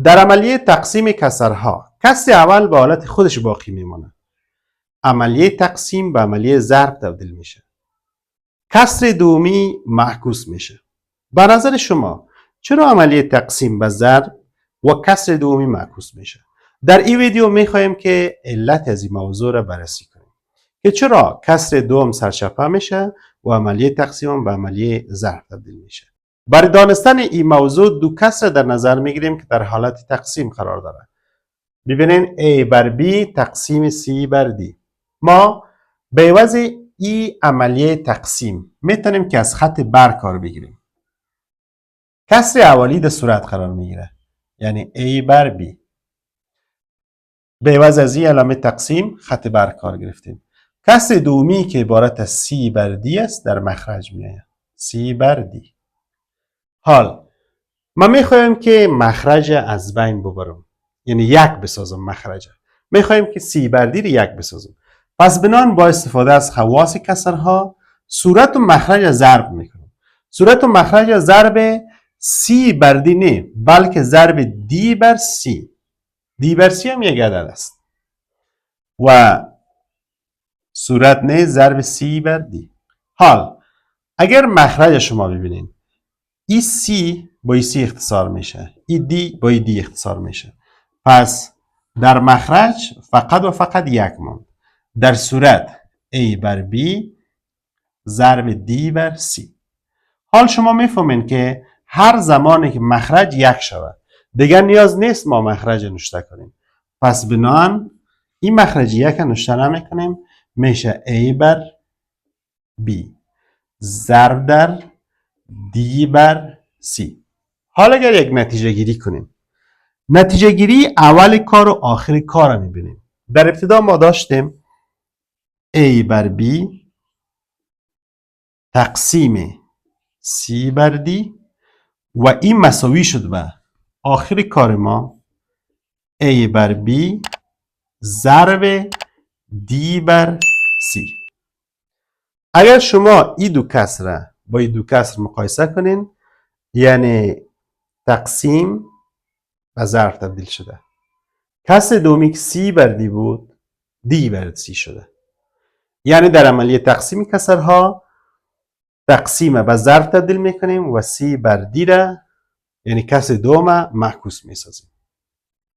در عملیه تقسیم کسرها کسر اول به حالت خودش باقی میمونه. عملیه تقسیم به عملیه ضرب تبدیل میشه. کسر دومی معکوس میشه. به نظر شما چرا عملیه تقسیم به ضرب و کسر دومی معکوس میشه؟ در این ویدیو میخوایم که علت از این موضوع را بررسی کنیم که چرا کسر دوم سرچپه میشه و عملیه تقسیم به عملیه ضرب تبدیل میشه. برای دانستن این موضوع دو کسر در نظر میگیریم که در حالت تقسیم قرار داره. ببینین A بر B تقسیم C بر D. ما به عوض این عملیه تقسیم میتونیم که از خط بر کار بگیریم. کسر اولی در صورت قرار میگیره، یعنی A بر B. به عوض از این علامه تقسیم خط بر کار گرفتیم. کسر دومی که عبارت از C بر D است در مخرج میآید. C بر D. حال ما میخوایم که مخرج از بین ببرم، یعنی یک بسازم مخرج. میخوایم که C بر D رو یک بسازم. پس بنان با استفاده از خواص کسرها صورت و مخرج ضرب میکنم. صورت و مخرج ضرب C بر D نه، بلکه ضرب D بر C. D بر C هم یک عدد است و صورت نه ضرب C بر D. حال اگر مخرج شما ببینید ای C با ای C اختصار میشه، ای D با ای D اختصار میشه. پس در مخرج فقط و فقط یک موند. در صورت A بر B ضرب D بر C. حال شما میفهمین که هر زمانی که مخرج یک شود دیگر نیاز نیست ما مخرج نوشته کنیم. پس بنان این مخرج یک نوشته نمیکنیم، میشه A بر B ضرب در D بر C. حالا اگر یک نتیجه گیری کنیم، نتیجه گیری اول کار و آخر کار رو میبینیم. در ابتدا ما داشتیم A بر B تقسیم C بر D و این مساوی شد به آخر کار ما A بر B ضرب D بر C. اگر شما این دو کسر با این دو کسر مقایسه کنین، یعنی تقسیم و ضرب تبدیل شده. کسر دومی که C بر D بود D بر C شده. یعنی در عملیه تقسیم کسرها تقسیم به ضرب تبدیل میکنیم و C بر D را، یعنی کسر دوم معکوس میسازیم.